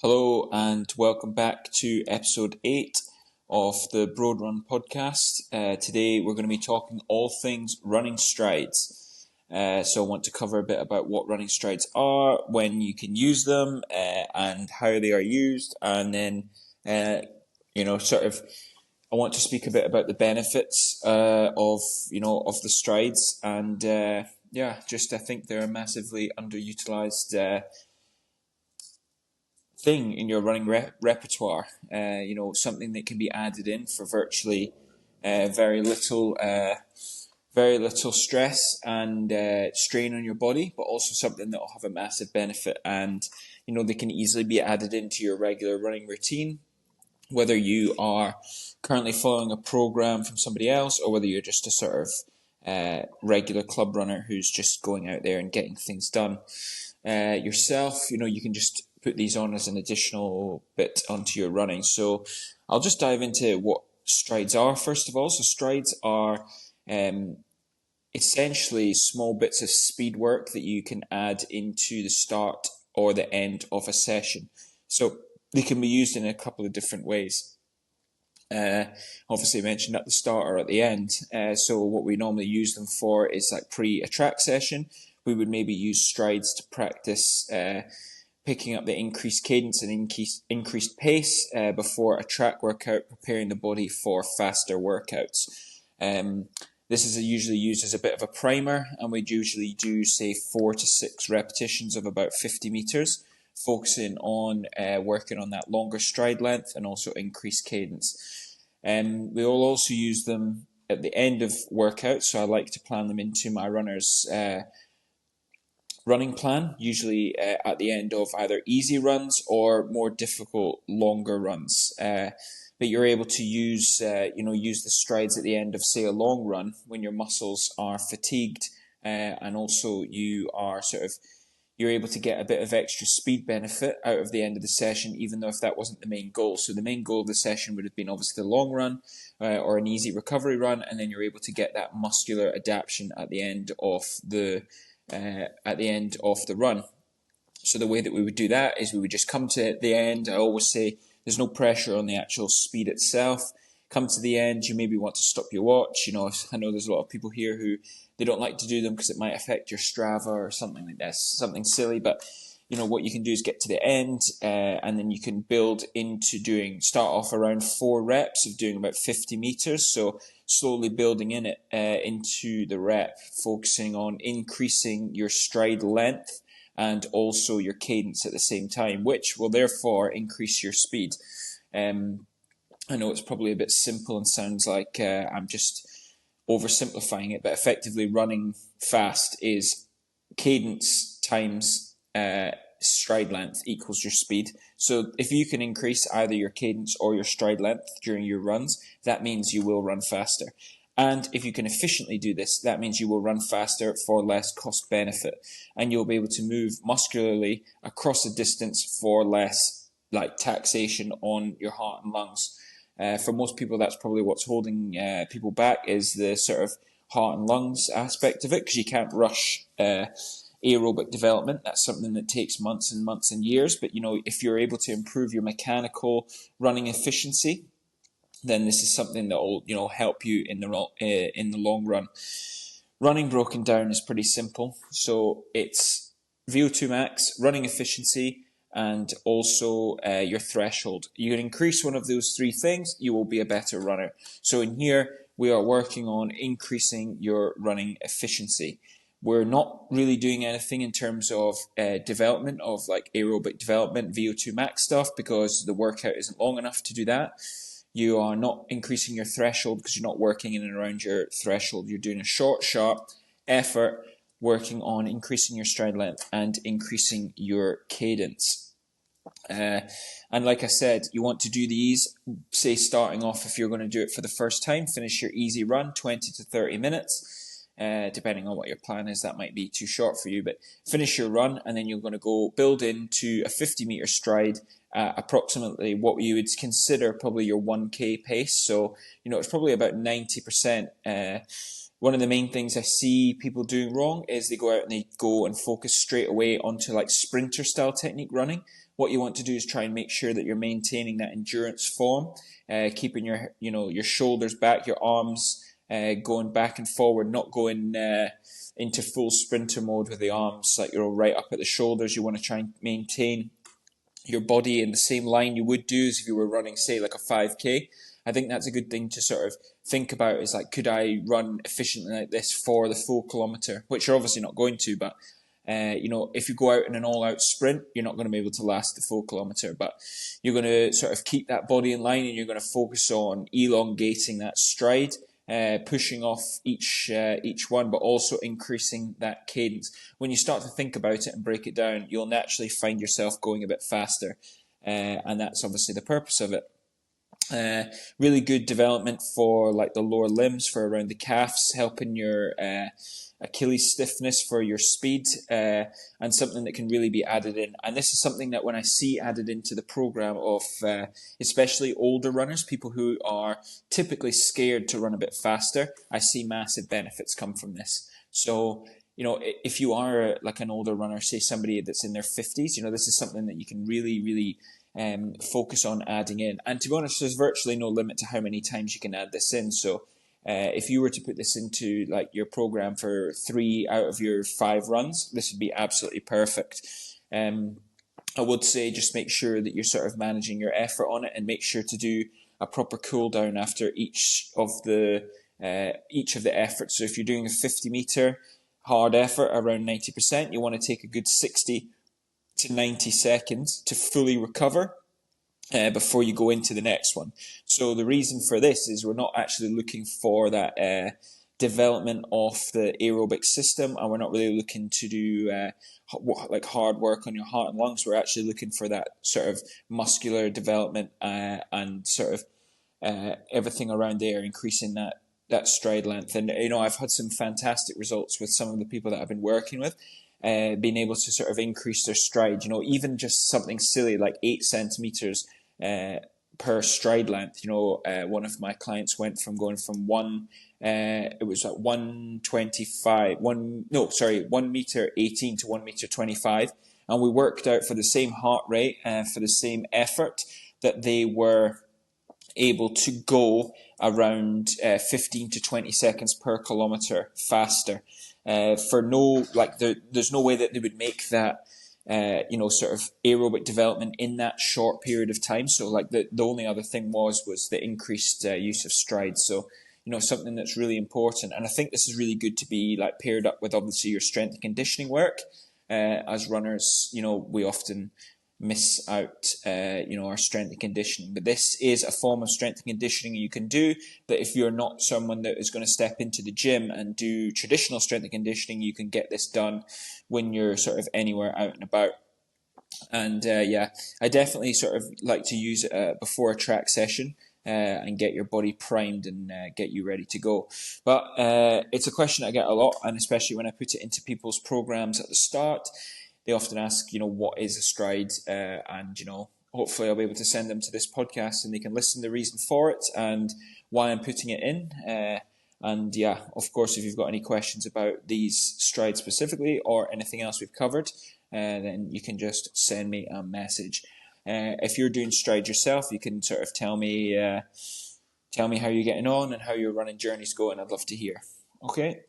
Hello and welcome back to episode 8 of the Broadrun podcast. Today we're going to be talking all things running strides. So I want to cover a bit about what running strides are, when you can use them, and how they are used, and then I want to speak a bit about the benefits of the strides, and I think they're a massively underutilized thing in your running repertoire. Something that can be added in for virtually very little stress and strain on your body, but also something that will have a massive benefit. And they can easily be added into your regular running routine, whether you are currently following a program from somebody else or whether you're just a sort of regular club runner who's just going out there and getting things done yourself. You can just put these on as an additional bit onto your running. So I'll just dive into what strides are first of all. So strides are essentially small bits of speed work that you can add into the start or the end of a session. So they can be used in a couple of different ways. Obviously mentioned at the start or at the end. So what we normally use them for is like a track session. We would maybe use strides to practice picking up the increased cadence and increased pace before a track workout, preparing the body for faster workouts. This is usually used as a bit of a primer, and we'd usually do, say, 4 to 6 repetitions of about 50 meters, focusing on working on that longer stride length and also increased cadence. We will also use them at the end of workouts, so I like to plan them into my runners' running plan, usually at the end of either easy runs or more difficult, longer runs. But you're able to use the strides at the end of, say, a long run when your muscles are fatigued, and also you're able to get a bit of extra speed benefit out of the end of the session, even though if that wasn't the main goal. So the main goal of the session would have been obviously the long run or an easy recovery run, and then you're able to get that muscular adaptation at the end of the run. So the way that we would do that is we would just come to the end. I always say there's no pressure on the actual speed itself. Come to the end, you maybe want to stop your watch. I know there's a lot of people here who they don't like to do them because it might affect your Strava or something like that, something silly. But what you can do is get to the end, and then you can build into start off around 4 reps of doing about 50 meters. So slowly building into the rep, focusing on increasing your stride length and also your cadence at the same time, which will therefore increase your speed. I know it's probably a bit simple and sounds like I'm just oversimplifying it, but effectively running fast is cadence times stride length equals your speed. So if you can increase either your cadence or your stride length during your runs, that means you will run faster. And if you can efficiently do this, that means you will run faster for less cost benefit, and you'll be able to move muscularly across a distance for less taxation on your heart and lungs. For most people, that's probably what's holding people back, is the sort of heart and lungs aspect of it, because you can't rush aerobic development. That's something that takes months and months and years. But if you're able to improve your mechanical running efficiency, then this is something that will help you in the long run. Running broken down is pretty simple. So it's VO2 max, running efficiency, and also your threshold. You can increase one of those 3 things, you will be a better runner. So in here, we are working on increasing your running efficiency. We're not really doing anything in terms of development of aerobic development, VO2 max stuff, because the workout isn't long enough to do that. You are not increasing your threshold because you're not working in and around your threshold. You're doing a short, sharp effort, working on increasing your stride length and increasing your cadence. And like I said, you want to do these, say starting off, if you're going to do it for the first time, finish your easy run, 20 to 30 minutes, depending on what your plan is. That might be too short for you, but finish your run, and then you're going to go build into a 50-meter stride, approximately what you would consider probably your 1K pace. So, it's probably about 90% one of the main things I see people doing wrong is they go out and they go and focus straight away onto like sprinter style technique running. What you want to do is try and make sure that you're maintaining that endurance form, keeping your shoulders back, your arms going back and forward, not going into full sprinter mode with the arms like you're right up at the shoulders. You want to try and maintain your body in the same line you would do as if you were running, say, like a 5K. I think that's a good thing to sort of think about, is like, could I run efficiently like this for the full kilometre? Which you're obviously not going to, but if you go out in an all-out sprint, you're not going to be able to last the full kilometre, but you're going to sort of keep that body in line, and you're going to focus on elongating that stride, pushing off each one, but also increasing that cadence. When you start to think about it and break it down, you'll naturally find yourself going a bit faster, and that's obviously the purpose of it. Really good development for like the lower limbs, for around the calves, helping your Achilles stiffness for your speed, and something that can really be added in. And this is something that when I see added into the program of especially older runners, people who are typically scared to run a bit faster, I see massive benefits come from this. So, if you are like an older runner, say somebody that's in their 50s, this is something that you can really, really focus on adding in. And to be honest, there's virtually no limit to how many times you can add this in. So if you were to put this into like your program for 3 out of your 5 runs, this would be absolutely perfect. I would say just make sure that you're sort of managing your effort on it, and make sure to do a proper cool down after each of the efforts. So if you're doing a 50-meter hard effort around 90%, you want to take a good 60 to 90 seconds to fully recover before you go into the next one. So the reason for this is we're not actually looking for that development of the aerobic system, and we're not really looking to do like hard work on your heart and lungs. We're actually looking for that sort of muscular development and sort of everything around there, increasing that stride length. And I've had some fantastic results with some of the people that I've been working with, being able to sort of increase their stride, even just something silly like 8 centimeters per stride length. One of my clients went from going from it was at 125, 1 meter 18 to 1 meter 25. And we worked out for the same heart rate and for the same effort that they were able to go around 15 to 20 seconds per kilometer faster. There's no way that they would make that sort of aerobic development in that short period of time. So like the only other thing was the increased use of strides. So something that's really important, and I think this is really good to be like paired up with obviously your strength and conditioning work. As runners, we often miss out our strength and conditioning, but this is a form of strength and conditioning you can do. But if you're not someone that is going to step into the gym and do traditional strength and conditioning, you can get this done when you're sort of anywhere out and about. And I definitely sort of like to use it before a track session and get your body primed and get you ready to go. But it's a question I get a lot, and especially when I put it into people's programs at the start, they often ask, what is a stride? And hopefully I'll be able to send them to this podcast and they can listen to the reason for it and why I'm putting it in. And of course, if you've got any questions about these strides specifically or anything else we've covered, then you can just send me a message. If you're doing strides yourself, you can sort of tell me how you're getting on and how your running journey's going. I'd love to hear. Okay.